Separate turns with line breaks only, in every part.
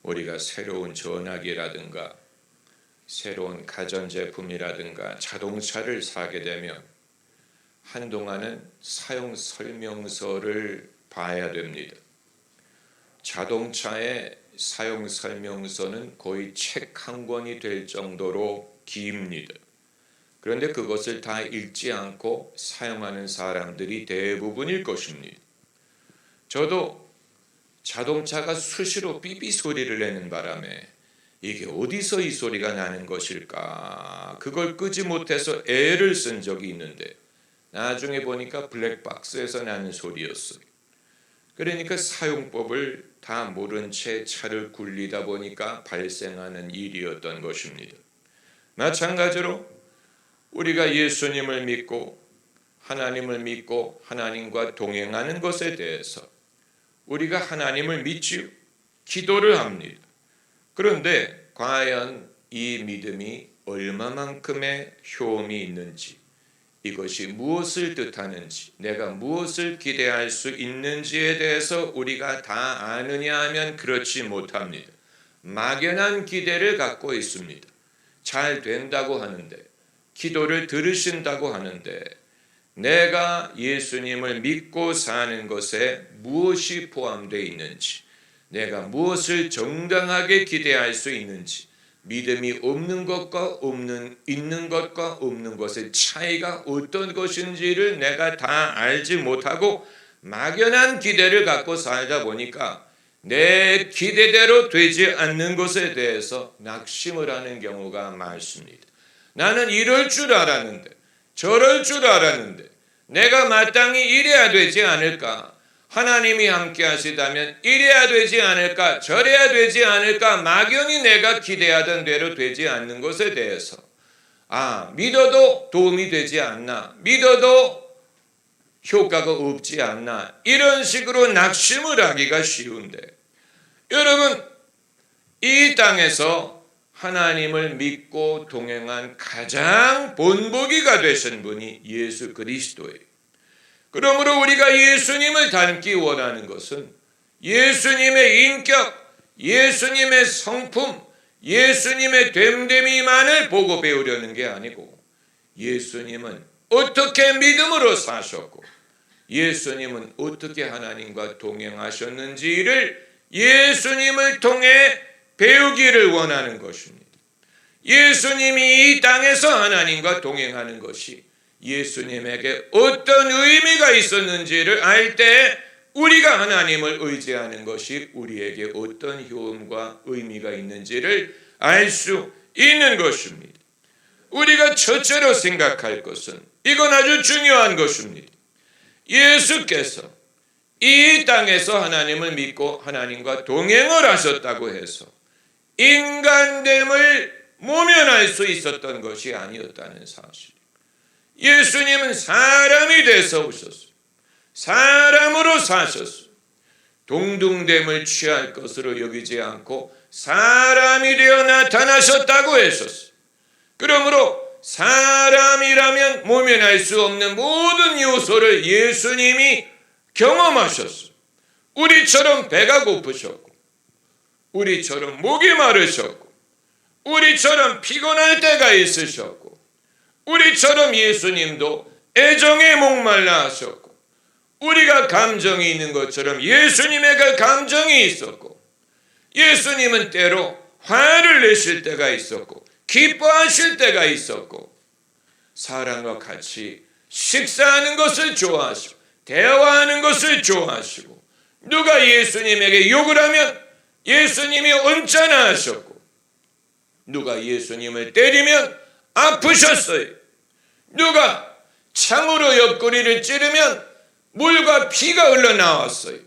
우리가 새로운 전화기라든가 새로운 가전제품이라든가 자동차를 사게 되면 한동안은 사용 설명서를 봐야 됩니다. 자동차의 사용 설명서는 거의 책 한 권이 될 정도로 깁니다. 그런데 그것을 다 읽지 않고 사용하는 사람들이 대부분일 것입니다. 저도 자동차가 수시로 삐삐 소리를 내는 바람에 이게 어디서 이 소리가 나는 것일까? 그걸 끄지 못해서 애를 쓴 적이 있는데 나중에 보니까 블랙박스에서 나는 소리였어요. 그러니까 사용법을 다 모른 채 차를 굴리다 보니까 발생하는 일이었던 것입니다. 마찬가지로 우리가 예수님을 믿고 하나님을 믿고 하나님과 동행하는 것에 대해서 우리가 하나님을 믿지요. 기도를 합니다. 그런데 과연 이 믿음이 얼마만큼의 효험이 있는지, 이것이 무엇을 뜻하는지, 내가 무엇을 기대할 수 있는지에 대해서 우리가 다 아느냐 하면 그렇지 못합니다. 막연한 기대를 갖고 있습니다. 잘 된다고 하는데, 기도를 들으신다고 하는데, 내가 예수님을 믿고 사는 것에 무엇이 포함되어 있는지, 내가 무엇을 정당하게 기대할 수 있는지, 믿음이 없는 것과 있는 것과 없는 것의 차이가 어떤 것인지를 내가 다 알지 못하고 막연한 기대를 갖고 살다 보니까 내 기대대로 되지 않는 것에 대해서 낙심을 하는 경우가 많습니다. 나는 이럴 줄 알았는데, 저럴 줄 알았는데, 내가 마땅히 이래야 되지 않을까? 하나님이 함께 하시다면 이래야 되지 않을까? 저래야 되지 않을까? 막연히 내가 기대하던 대로 되지 않는 것에 대해서 믿어도 도움이 되지 않나? 믿어도 효과가 없지 않나? 이런 식으로 낙심을 하기가 쉬운데, 여러분, 이 땅에서 하나님을 믿고 동행한 가장 본보기가 되신 분이 예수 그리스도예요. 그러므로 우리가 예수님을 닮기 원하는 것은 예수님의 인격, 예수님의 성품, 예수님의 됨됨이만을 보고 배우려는 게 아니고, 예수님은 어떻게 믿음으로 사셨고 예수님은 어떻게 하나님과 동행하셨는지를 예수님을 통해 배우기를 원하는 것입니다. 예수님이 이 땅에서 하나님과 동행하는 것이 예수님에게 어떤 의미가 있었는지를 알 때 우리가 하나님을 의지하는 것이 우리에게 어떤 효험과 의미가 있는지를 알 수 있는 것입니다. 우리가 첫째로 생각할 것은, 이건 아주 중요한 것입니다. 예수께서 이 땅에서 하나님을 믿고 하나님과 동행을 하셨다고 해서 인간됨을 모면할 수 있었던 것이 아니었다는 사실. 예수님은 사람이 돼서 오셨어요. 사람으로 사셨어요. 동등됨을 취할 것으로 여기지 않고 사람이 되어 나타나셨다고 하셨어요. 그러므로 사람이라면 모면할 수 없는 모든 요소를 예수님이 경험하셨어요. 우리처럼 배가 고프셨고, 우리처럼 목이 마르셨고, 우리처럼 피곤할 때가 있으셨고, 우리처럼 예수님도 애정에 목말라 하셨고, 우리가 감정이 있는 것처럼 예수님에게 감정이 있었고, 예수님은 때로 화를 내실 때가 있었고 기뻐하실 때가 있었고, 사람과 같이 식사하는 것을 좋아하시고 대화하는 것을 좋아하시고, 누가 예수님에게 욕을 하면 예수님이 언짢아 하셨고, 누가 예수님을 때리면 아프셨어요. 누가 창으로 옆구리를 찌르면 물과 피가 흘러나왔어요.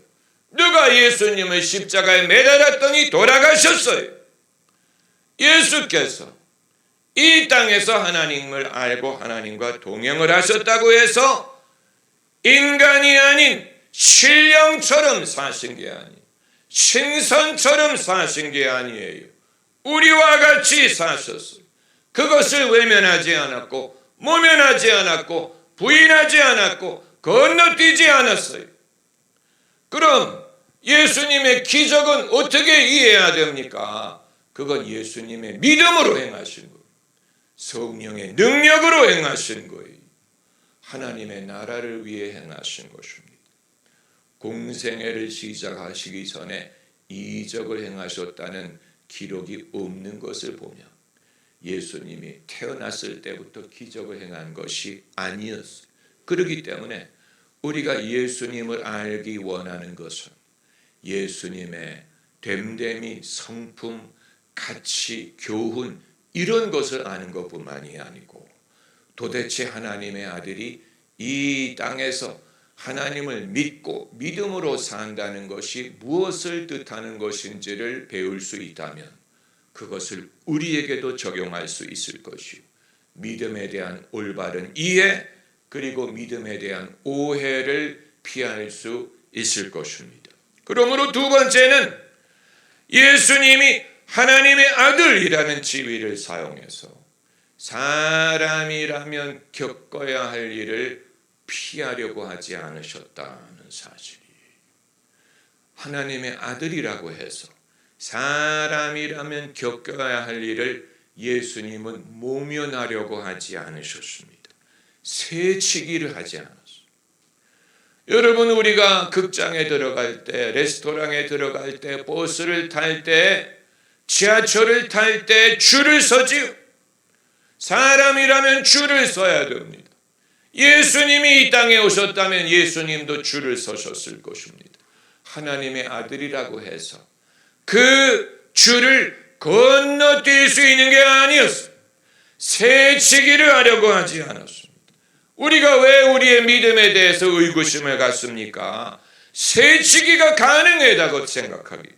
누가 예수님을 십자가에 매달았더니 돌아가셨어요. 예수께서 이 땅에서 하나님을 알고 하나님과 동행을 하셨다고 해서 인간이 아닌 신령처럼 사신 게 아니에요. 신선처럼 사신 게 아니에요. 우리와 같이 사셨어요. 그것을 외면하지 않았고 모면하지 않았고 부인하지 않았고 건너뛰지 않았어요. 그럼 예수님의 기적은 어떻게 이해해야 됩니까? 그건 예수님의 믿음으로 행하신 거예요. 성령의 능력으로 행하신 거예요. 하나님의 나라를 위해 행하신 것입니다. 공생애를 시작하시기 전에 이적을 행하셨다는 기록이 없는 것을 보면 예수님이 태어났을 때부터 기적을 행한 것이 아니었어요. 그렇기 때문에 우리가 예수님을 알기 원하는 것은 예수님의 됨됨이, 성품, 가치, 교훈 이런 것을 아는 것뿐만이 아니고 도대체 하나님의 아들이 이 땅에서 하나님을 믿고 믿음으로 산다는 것이 무엇을 뜻하는 것인지를 배울 수 있다면 그것을 우리에게도 적용할 수 있을 것이요. 믿음에 대한 올바른 이해 그리고 믿음에 대한 오해를 피할 수 있을 것입니다. 그러므로 두 번째는 예수님이 하나님의 아들이라는 지위를 사용해서 사람이라면 겪어야 할 일을 피하려고 하지 않으셨다는 사실이 하나님의 아들이라고 해서 사람이라면 겪어야 할 일을 예수님은 모면하려고 하지 않으셨습니다. 새치기를 하지 않았어요. 여러분 우리가 극장에 들어갈 때 레스토랑에 들어갈 때 버스를 탈 때 지하철을 탈 때 줄을 서지요. 사람이라면 줄을 서야 됩니다. 예수님이 이 땅에 오셨다면 예수님도 줄을 서셨을 것입니다. 하나님의 아들이라고 해서 그 줄을 건너뛸 수 있는 게 아니었어요. 새치기를 하려고 하지 않았습니다. 우리가 왜 우리의 믿음에 대해서 의구심을 갖습니까? 새치기가 가능하다고 생각하기.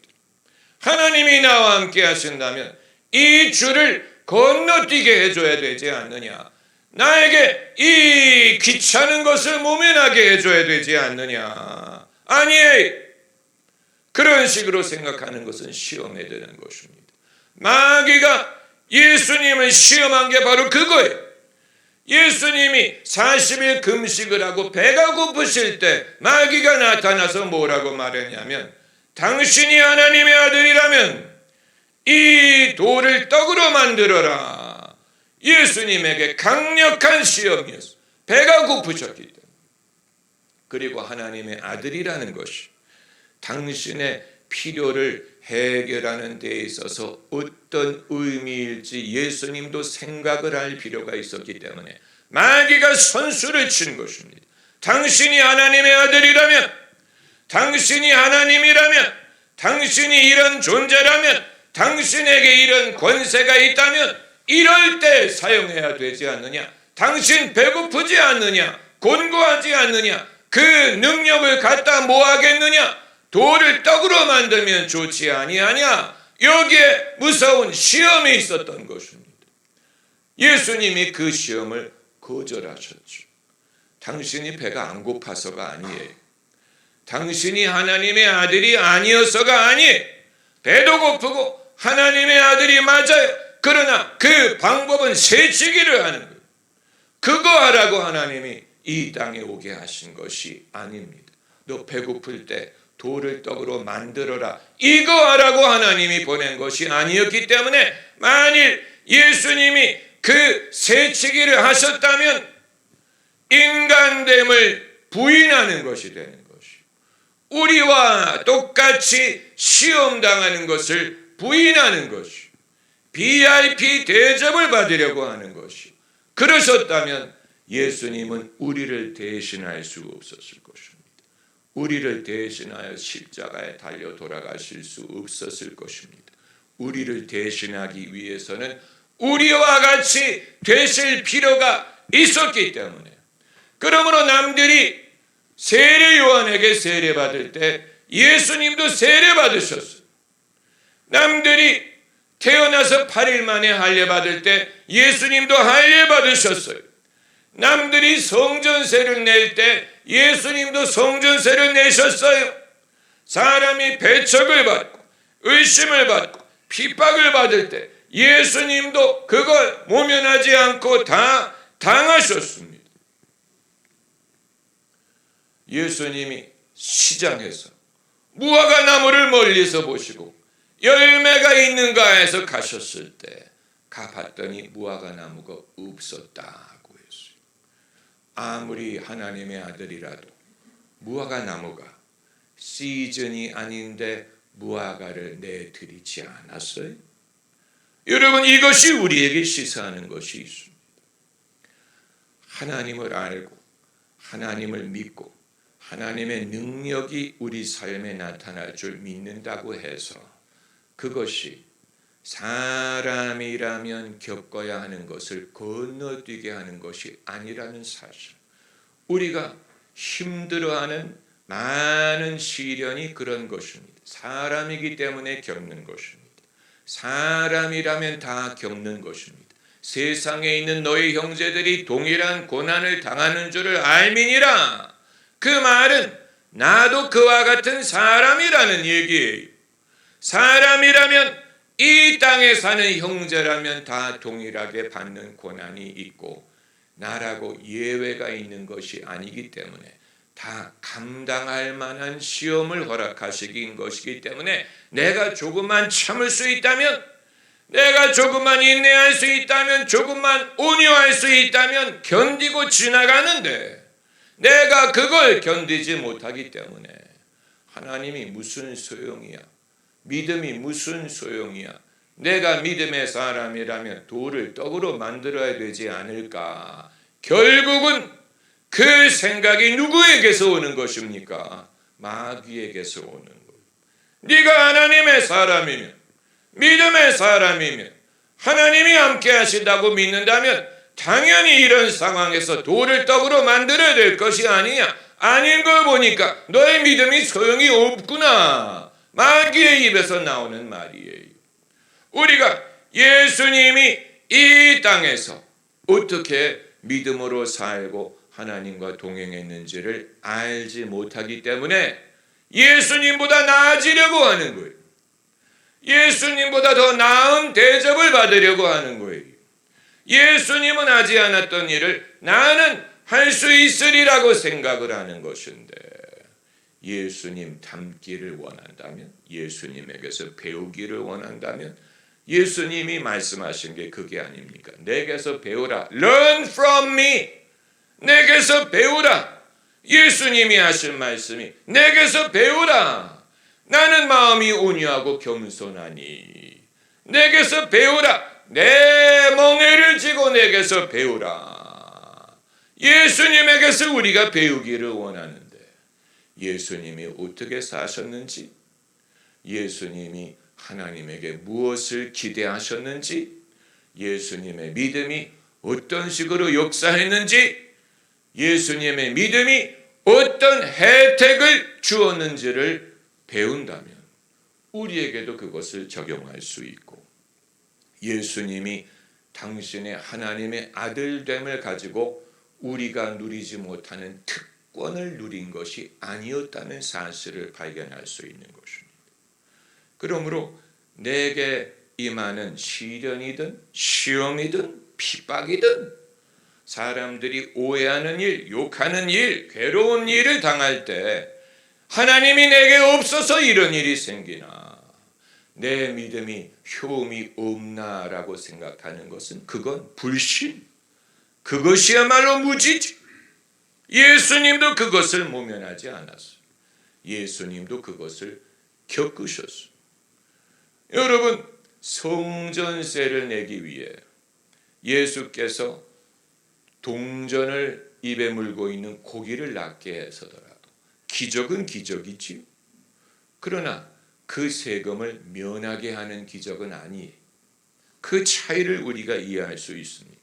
하나님이 나와 함께 하신다면 이 줄을 건너뛰게 해줘야 되지 않느냐? 나에게 이 귀찮은 것을 모면하게 해줘야 되지 않느냐? 아니에요. 그런 식으로 생각하는 것은 시험에 드는 것입니다. 마귀가 예수님을 시험한 게 바로 그거예요. 예수님이 40일 금식을 하고 배가 고프실 때 마귀가 나타나서 뭐라고 말했냐면 당신이 하나님의 아들이라면 이 돌을 떡으로 만들어라. 예수님에게 강력한 시험이었어요. 배가 고프셨기 때문에. 그리고 하나님의 아들이라는 것이 당신의 필요를 해결하는 데 있어서 어떤 의미일지 예수님도 생각을 할 필요가 있었기 때문에 마귀가 선수를 친 것입니다. 당신이 하나님의 아들이라면, 당신이 하나님이라면, 당신이 이런 존재라면, 당신에게 이런 권세가 있다면 이럴 때 사용해야 되지 않느냐? 당신 배고프지 않느냐? 곤고하지 않느냐? 그 능력을 갖다 뭐 하겠느냐? 돌을 떡으로 만들면 좋지 아니하냐? 여기에 무서운 시험이 있었던 것입니다. 예수님이 그 시험을 거절하셨죠. 당신이 배가 안 고파서가 아니에요. 당신이 하나님의 아들이 아니어서가 아니에요. 배도 고프고 하나님의 아들이 맞아요. 그러나 그 방법은 새치기를 하는 거예요. 그거 하라고 하나님이 이 땅에 오게 하신 것이 아닙니다. 너 배고플 때 돌을 떡으로 만들어라. 이거 하라고 하나님이 보낸 것이 아니었기 때문에 만일 예수님이 그 새치기를 하셨다면 인간됨을 부인하는 것이 되는 것이, 우리와 똑같이 시험당하는 것을 부인하는 것이, VIP 대접을 받으려고 하는 것이, 그러셨다면 예수님은 우리를 대신할 수 없었을 것입니다. 우리를 대신하여 십자가에 달려 돌아가실 수 없었을 것입니다. 우리를 대신하기 위해서는 우리와 같이 되실 필요가 있었기 때문에, 그러므로 남들이 세례 요한에게 세례 받을 때 예수님도 세례 받으셨어요. 남들이 태어나서 8일 만에 할례 받을 때 예수님도 할례 받으셨어요. 남들이 성전세를 낼 때 예수님도 성전세를 내셨어요. 사람이 배척을 받고 의심을 받고 핍박을 받을 때 예수님도 그걸 모면하지 않고 다 당하셨습니다. 예수님이 시장에서 무화과 나무를 멀리서 보시고 열매가 있는가 해서 가셨을 때 가봤더니 무화과 나무가 없었다고 했어요. 아무리 하나님의 아들이라도 무화과 나무가 시즌이 아닌데 무화과를 내드리지 않았어요? 여러분, 이것이 우리에게 시사하는 것이 있습니다. 하나님을 알고 하나님을 믿고 하나님의 능력이 우리 삶에 나타날 줄 믿는다고 해서 그것이 사람이라면 겪어야 하는 것을 건너뛰게 하는 것이 아니라는 사실, 우리가 힘들어하는 많은 시련이 그런 것입니다. 사람이기 때문에 겪는 것입니다. 사람이라면 다 겪는 것입니다. 세상에 있는 너희 형제들이 동일한 고난을 당하는 줄을 알미니라. 그 말은 나도 그와 같은 사람이라는 얘기예요. 사람이라면, 이 땅에 사는 형제라면 다 동일하게 받는 고난이 있고 나라고 예외가 있는 것이 아니기 때문에 다 감당할 만한 시험을 허락하시긴 것이기 때문에 내가 조금만 참을 수 있다면, 내가 조금만 인내할 수 있다면, 조금만 온유할 수 있다면 견디고 지나가는데, 내가 그걸 견디지 못하기 때문에 하나님이 무슨 소용이야, 믿음이 무슨 소용이야, 내가 믿음의 사람이라면 돌을 떡으로 만들어야 되지 않을까. 결국은 그 생각이 누구에게서 오는 것입니까? 마귀에게서 오는 거예요. 네가 하나님의 사람이면, 믿음의 사람이면, 하나님이 함께 하신다고 믿는다면 당연히 이런 상황에서 돌을 떡으로 만들어야 될 것이 아니냐. 아닌 걸 보니까 너의 믿음이 소용이 없구나. 마귀의 입에서 나오는 말이에요. 우리가 예수님이 이 땅에서 어떻게 믿음으로 살고 하나님과 동행했는지를 알지 못하기 때문에 예수님보다 나아지려고 하는 거예요. 예수님보다 더 나은 대접을 받으려고 하는 거예요. 예수님은 하지 않았던 일을 나는 할 수 있으리라고 생각을 하는 것인데, 예수님 닮기를 원한다면, 예수님에게서 배우기를 원한다면 예수님이 말씀하신 게 그게 아닙니까? 내게서 배우라. Learn from me. 내게서 배우라. 예수님이 하신 말씀이 내게서 배우라. 나는 마음이 온유하고 겸손하니 내게서 배우라. 내 멍에를 지고 내게서 배우라. 예수님에게서 우리가 배우기를 원하는데 예수님이 어떻게 사셨는지, 예수님이 하나님에게 무엇을 기대하셨는지, 예수님의 믿음이 어떤 식으로 역사했는지, 예수님의 믿음이 어떤 혜택을 주었는지를 배운다면 우리에게도 그것을 적용할 수 있고, 예수님이 당신의 하나님의 아들됨을 가지고 우리가 누리지 못하는 특권을 누린 것이 아니었다는 사실을 발견할 수 있는 것입니다. 그러므로 내게 임하는 시련이든 시험이든 핍박이든 사람들이 오해하는 일, 욕하는 일, 괴로운 일을 당할 때 하나님이 내게 없어서 이런 일이 생기나, 내 믿음이 효험이 없나라고 생각하는 것은 그건 불신, 그것이야말로 무지지. 예수님도 그것을 모면하지 않았어요. 예수님도 그것을 겪으셨어요. 여러분, 성전세를 내기 위해 예수께서 동전을 입에 물고 있는 고기를 낫게 해서더라도 기적은 기적이지요. 그러나 그 세금을 면하게 하는 기적은 아니에요. 그 차이를 우리가 이해할 수 있습니다.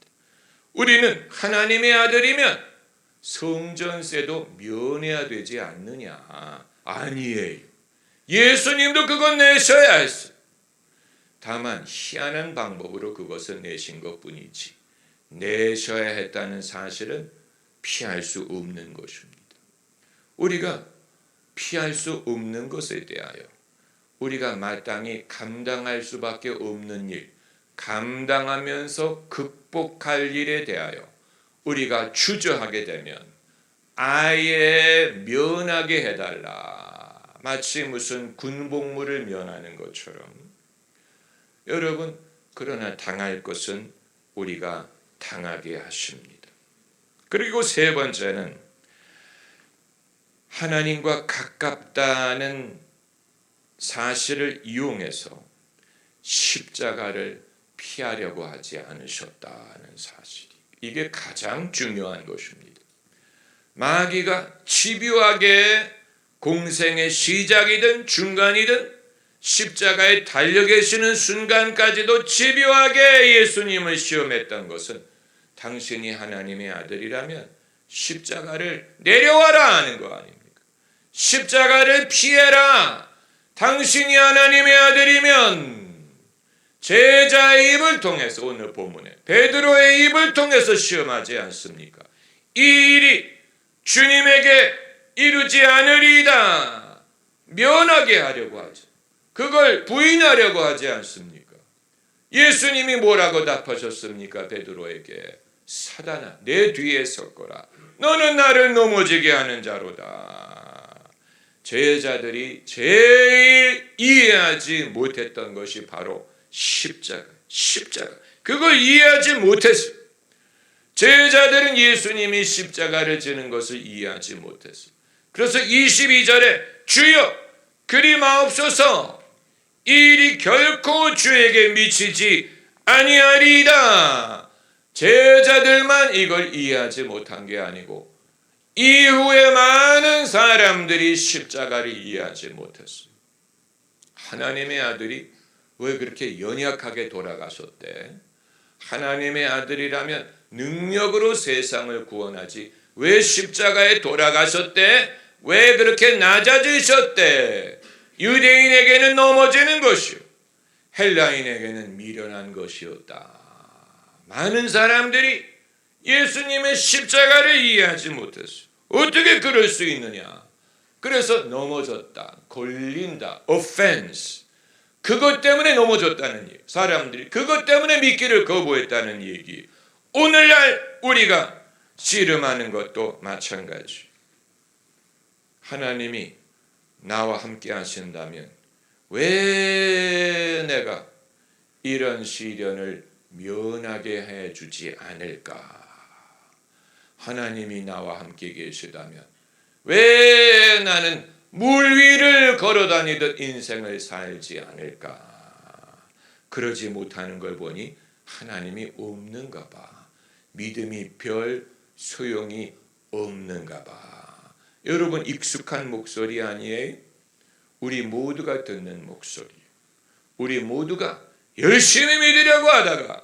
우리는 하나님의 아들이면 성전세도 면해야 되지 않느냐? 아니에요. 예수님도 그건 내셔야 했어요. 다만 희한한 방법으로 그것을 내신 것뿐이지 내셔야 했다는 사실은 피할 수 없는 것입니다. 우리가 피할 수 없는 것에 대하여 우리가 마땅히 감당할 수밖에 없는 일, 감당하면서 극복할 일에 대하여 우리가 주저하게 되면 아예 면하게 해달라, 마치 무슨 군복무를 면하는 것처럼. 여러분, 그러나 당할 것은 우리가 당하게 하십니다. 그리고 세 번째는 하나님과 가깝다는 사실을 이용해서 십자가를 피하려고 하지 않으셨다는 사실이, 이게 가장 중요한 것입니다. 마귀가 집요하게 공생의 시작이든 중간이든 십자가에 달려 계시는 순간까지도 집요하게 예수님을 시험했던 것은 당신이 하나님의 아들이라면 십자가를 내려와라 하는 거 아닙니까? 십자가를 피해라. 당신이 하나님의 아들이면 제자의 입을 통해서, 오늘 본문에 베드로의 입을 통해서 시험하지 않습니까? 이 일이 주님에게 이루지 않으리이다 면하게 하려고 하죠. 그걸 부인하려고 하지 않습니까? 예수님이 뭐라고 답하셨습니까? 베드로에게, 사단아 내 뒤에 섰거라. 너는 나를 넘어지게 하는 자로다. 제자들이 제일 이해하지 못했던 것이 바로 십자가. 그걸 이해하지 못했어요. 제자들은 예수님이 십자가를 지는 것을 이해하지 못했어요. 그래서 22절에 주여 그리 마옵소서, 이 일이 결코 주에게 미치지 아니하리이다. 제자들만 이걸 이해하지 못한 게 아니고 이후에 많은 사람들이 십자가를 이해하지 못했어요. 하나님의 아들이 왜 그렇게 연약하게 돌아가셨대? 하나님의 아들이라면 능력으로 세상을 구원하지 왜 십자가에 돌아가셨대? 왜 그렇게 낮아지셨대? 유대인에게는 넘어지는 것이요 헬라인에게는 미련한 것이었다. 많은 사람들이 예수님의 십자가를 이해하지 못했어요. 어떻게 그럴 수 있느냐? 그래서 넘어졌다, 걸린다, offense. 그것 때문에 넘어졌다는 얘기. 사람들이 그것 때문에 믿기를 거부했다는 얘기. 오늘날 우리가 씨름하는 것도 마찬가지. 하나님이 나와 함께 하신다면 왜 내가 이런 시련을 면하게 해주지 않을까? 하나님이 나와 함께 계시다면 왜 나는 물 위를 걸어다니듯 인생을 살지 않을까? 그러지 못하는 걸 보니 하나님이 없는가 봐. 믿음이 별 소용이 없는가 봐. 여러분, 익숙한 목소리 아니에요? 우리 모두가 듣는 목소리. 우리 모두가 열심히 믿으려고 하다가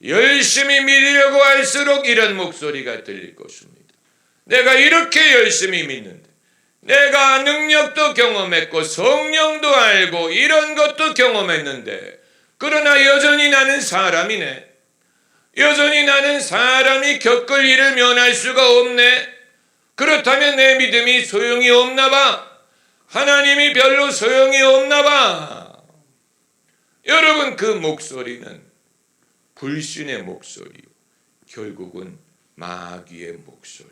열심히 믿으려고 할수록 이런 목소리가 들릴 것입니다. 내가 이렇게 열심히 믿는데, 내가 능력도 경험했고 성령도 알고 이런 것도 경험했는데, 그러나 여전히 나는 사람이네. 여전히 나는 사람이 겪을 일을 면할 수가 없네. 그렇다면 내 믿음이 소용이 없나 봐. 하나님이 별로 소용이 없나 봐. 여러분, 그 목소리는 불신의 목소리, 결국은 마귀의 목소리.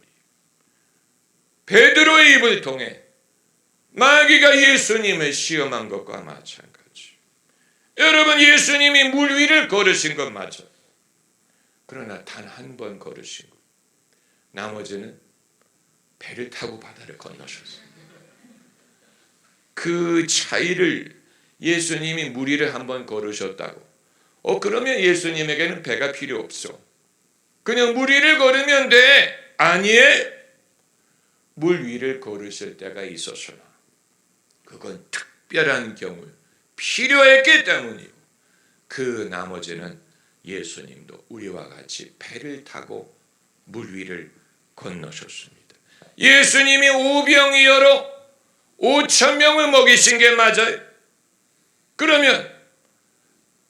베드로의 입을 통해 마귀가 예수님을 시험한 것과 마찬가지. 여러분, 예수님이 물 위를 걸으신 것 맞아요. 그러나 단 한 번 걸으신 것. 나머지는 배를 타고 바다를 건너셨어요. 그 차이를, 예수님이 물 위를 한 번 걸으셨다고, 그러면 예수님에게는 배가 필요 없어. 그냥 물 위를 걸으면 돼. 아니에. 물 위를 걸으실 때가 있어서나 그건 특별한 경우 필요했기 때문이고, 그 나머지는 예수님도 우리와 같이 배를 타고 물 위를 건너셨습니다. 예수님이 오병이어로 5,000명을 먹이신 게 맞아요. 그러면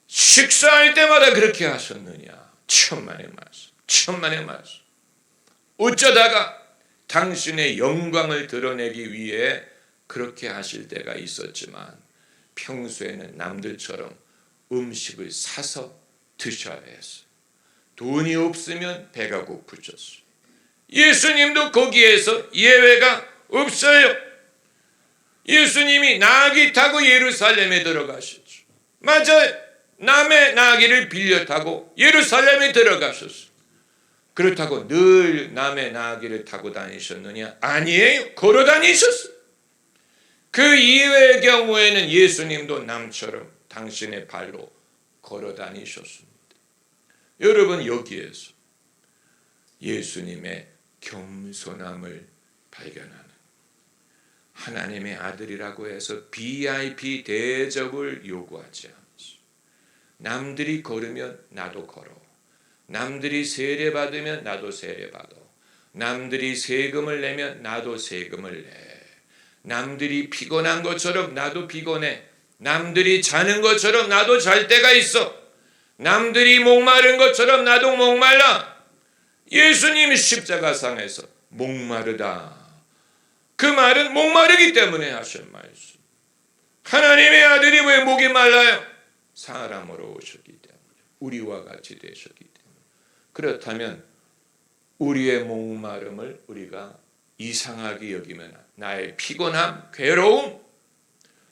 식사할 때마다 그렇게 하셨느냐? 천만의 말씀, 천만의 말씀. 어쩌다가 당신의 영광을 드러내기 위해 그렇게 하실 때가 있었지만 평소에는 남들처럼 음식을 사서 드셔야 했어요. 돈이 없으면 배가 고프셨어요. 예수님도 거기에서 예외가 없어요. 예수님이 나귀 타고 예루살렘에 들어가셨죠. 맞아요. 남의 나귀를 빌려 타고 예루살렘에 들어가셨어요. 그렇다고 늘 남의 나귀를 타고 다니셨느냐? 아니에요. 걸어 다니셨어요. 그 이외의 경우에는 예수님도 남처럼 당신의 발로 걸어 다니셨습니다. 여러분, 여기에서 예수님의 겸손함을 발견하는, 하나님의 아들이라고 해서 VIP 대접을 요구하지 않죠. 남들이 걸으면 나도 걸어. 남들이 세례 받으면 나도 세례 받아. 남들이 세금을 내면 나도 세금을 내. 남들이 피곤한 것처럼 나도 피곤해. 남들이 자는 것처럼 나도 잘 때가 있어. 남들이 목마른 것처럼 나도 목말라. 예수님이 십자가상에서 목마르다. 그 말은 목마르기 때문에 하신 말씀. 하나님의 아들이 왜 목이 말라요? 사람으로 오셨기 때문에, 우리와 같이 되셨기 때문에. 그렇다면 우리의 목마름을 우리가 이상하게 여기면, 나의 피곤함, 괴로움,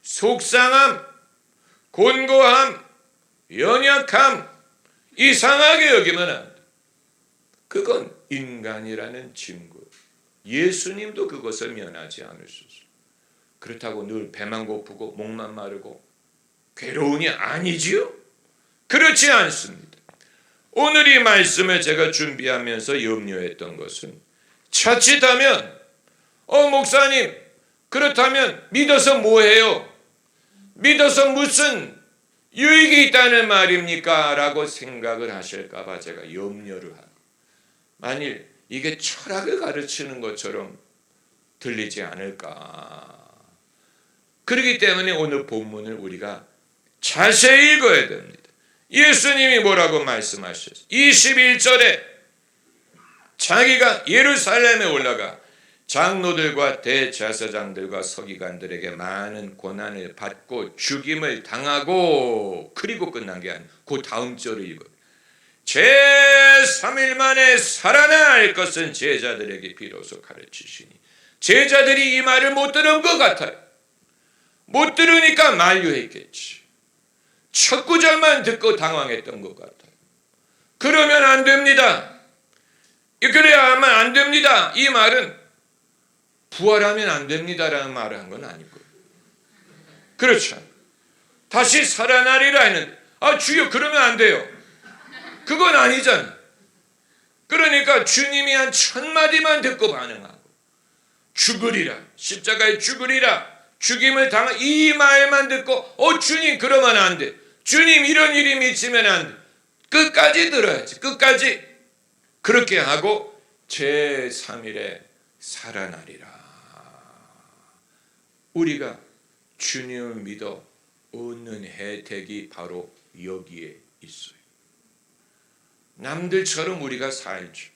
속상함, 곤고함, 연약함 이상하게 여기면 안 돼. 그건 인간이라는 징구. 예수님도 그것을 면하지 않으셨어요. 그렇다고 늘 배만 고프고 목만 마르고 괴로우니 아니지요? 그렇지 않습니다. 오늘 이 말씀을 제가 준비하면서 염려했던 것은, 자칫하면 목사님, 그렇다면 믿어서 뭐해요? 믿어서 무슨 유익이 있다는 말입니까? 라고 생각을 하실까 봐 제가 염려를 하고, 만일 이게 철학을 가르치는 것처럼 들리지 않을까. 그렇기 때문에 오늘 본문을 우리가 자세히 읽어야 됩니다. 예수님이 뭐라고 말씀하셨어요? 21절에 자기가 예루살렘에 올라가 장로들과 대제사장들과 서기관들에게 많은 고난을 받고 죽임을 당하고, 그리고 끝난 게 아니고 그 다음 절을 읽어요. 제3일 만에 살아날 것은 제자들에게 비로소 가르치시니, 제자들이 이 말을 못 들은 것 같아요. 못 들으니까 만류했겠지. 첫 구절만 듣고 당황했던 것 같아요. 그러면 안 됩니다. 그래야 하면 안 됩니다. 이 말은 부활하면 안 됩니다라는 말을 한 건 아니고, 그렇죠. 다시 살아나리라 했는데, 주여 그러면 안 돼요. 그건 아니잖아. 그러니까 주님이 한 1000마디만 듣고 반응하고, 죽으리라, 십자가에 죽으리라, 죽임을 당한 이 말만 듣고 주님 그러면 안 돼. 주님 이런 일이 미치면 안 돼. 끝까지 들어야지. 끝까지. 그렇게 하고 제3일에 살아나리라. 우리가 주님을 믿어 얻는 혜택이 바로 여기에 있어요. 남들처럼 우리가 살죠.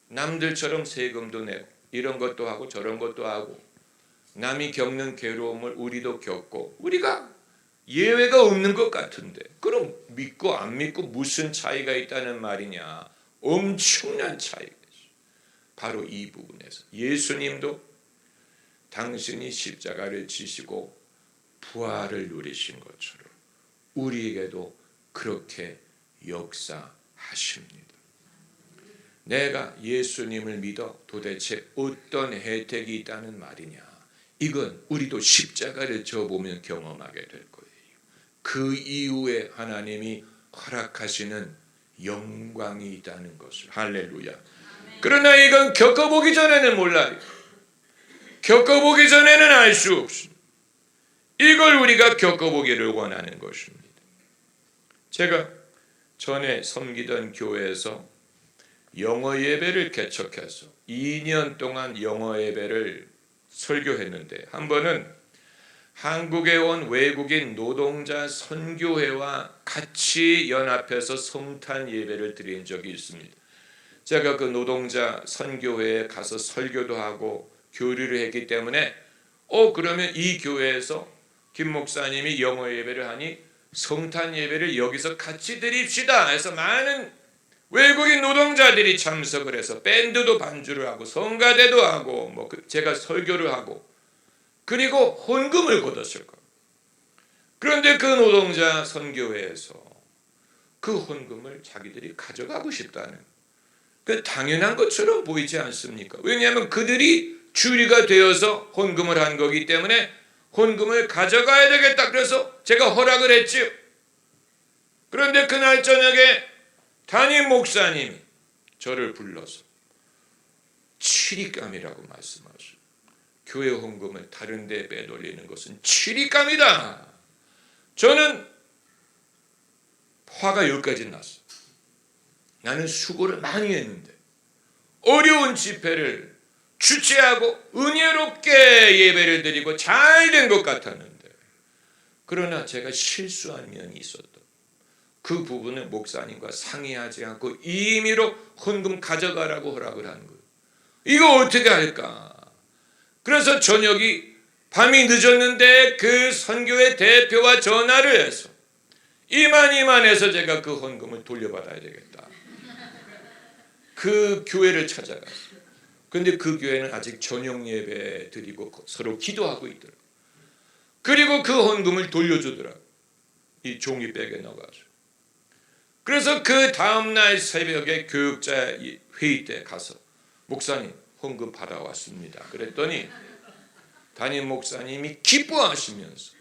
남들처럼 세금도 내고 이런 것도 하고 저런 것도 하고, 남이 겪는 괴로움을 우리도 겪고, 우리가 예외가 없는 것 같은데, 그럼 믿고 안 믿고 무슨 차이가 있다는 말이냐? 엄청난 차이가 있어요. 바로 이 부분에서 예수님도 당신이 십자가를 지시고 부활을 누리신 것처럼 우리에게도 그렇게 역사하십니다. 내가 예수님을 믿어 도대체 어떤 혜택이 있다는 말이냐? 이건 우리도 십자가를 져보면 경험하게 될 거예요. 그 이후에 하나님이 허락하시는 영광이 있다는 것을. 할렐루야. 그러나 이건 겪어보기 전에는 몰라요. 겪어보기 전에는 알 수 없습니다. 이걸 우리가 겪어보기를 원하는 것입니다. 제가 전에 섬기던 교회에서 영어 예배를 개척해서 2년 동안 영어 예배를 설교했는데, 한 번은 한국에 온 외국인 노동자 선교회와 같이 연합해서 성탄 예배를 드린 적이 있습니다. 제가 그 노동자 선교회에 가서 설교도 하고 교류를 했기 때문에 그러면 이 교회에서 김 목사님이 영어 예배를 하니 성탄 예배를 여기서 같이 드립시다 해서 많은 외국인 노동자들이 참석을 해서 밴드도 반주를 하고 성가대도 하고 제가 설교를 하고, 그리고 헌금을 거뒀을 겁니다. 그런데 그 노동자 선교회에서 그 헌금을 자기들이 가져가고 싶다는, 그 당연한 것처럼 보이지 않습니까? 왜냐하면 그들이 주리가 되어서 헌금을 한 거기 때문에 헌금을 가져가야 되겠다. 그래서 제가 허락을 했지요. 그런데 그날 저녁에 담임 목사님이 저를 불러서 치리감이라고 말씀하시고, 교회 헌금을 다른 데 빼돌리는 것은 치리감이다. 저는 화가 여기까지 났어요. 나는 수고를 많이 했는데, 어려운 집회를 주최하고 은혜롭게 예배를 드리고 잘 된 것 같았는데, 그러나 제가 실수한 면이 있었던 그 부분을 목사님과 상의하지 않고 임의로 헌금 가져가라고 허락을 한 거예요. 이거 어떻게 할까? 그래서 밤이 늦었는데 그 선교회 대표와 전화를 해서 이만해서 제가 그 헌금을 돌려받아야 되겠다. 그 교회를 찾아갔어요. 그런데 그 교회는 아직 저녁 예배 드리고 서로 기도하고 있더라고요. 그리고 그 헌금을 돌려주더라고요. 이 종이백에 넣어가지고. 그래서 그 다음날 새벽에 교육자 회의 때 가서 목사님 헌금 받아왔습니다. 그랬더니 담임 목사님이 기뻐하시면서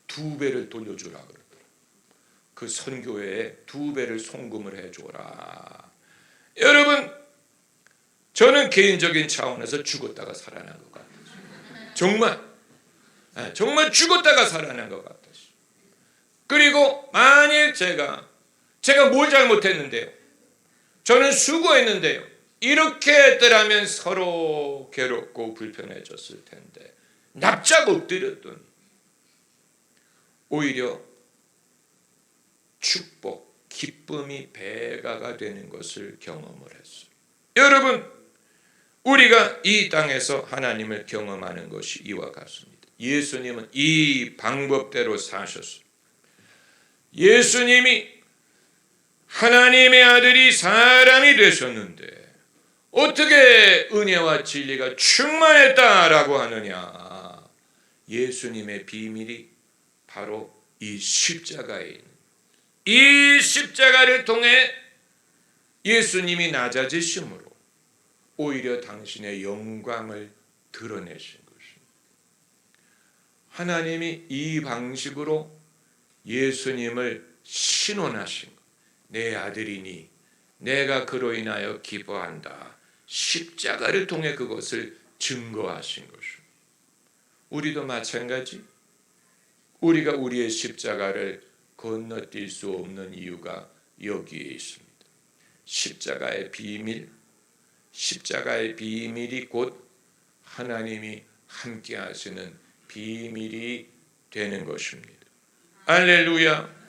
2배를 돌려주라 그러더라고요. 그 선교회에 2배를 송금을 해줘라. 여러분, 저는 개인적인 차원에서 죽었다가 살아난 것 같아요. 정말 죽었다가 살아난 것 같아요. 그리고 만일 제가 뭘 잘못했는데요, 저는 수고했는데요, 이렇게 했더라면 서로 괴롭고 불편해졌을 텐데 납작 엎드렸더니 오히려 축복, 기쁨이 배가가 되는 것을 경험을 했어요. 여러분, 우리가 이 땅에서 하나님을 경험하는 것이 이와 같습니다. 예수님은 이 방법대로 사셨어요. 예수님이 하나님의 아들이 사람이 되셨는데 어떻게 은혜와 진리가 충만했다라고 하느냐? 예수님의 비밀이 바로 이 십자가에 있는, 이 십자가를 통해 예수님이 낮아지심으로 오히려 당신의 영광을 드러내신 것입니다. 하나님이 이 방식으로 예수님을 신원하신 것, 내 아들이니 내가 그로 인하여 기뻐한다. 십자가를 통해 그것을 증거하신 것입니다. 우리도 마찬가지. 우리가 우리의 십자가를 건너뛸 수 없는 이유가 여기에 있습니다. 십자가의 비밀이 곧 하나님이 함께 하시는 비밀이 되는 것입니다. 할렐루야.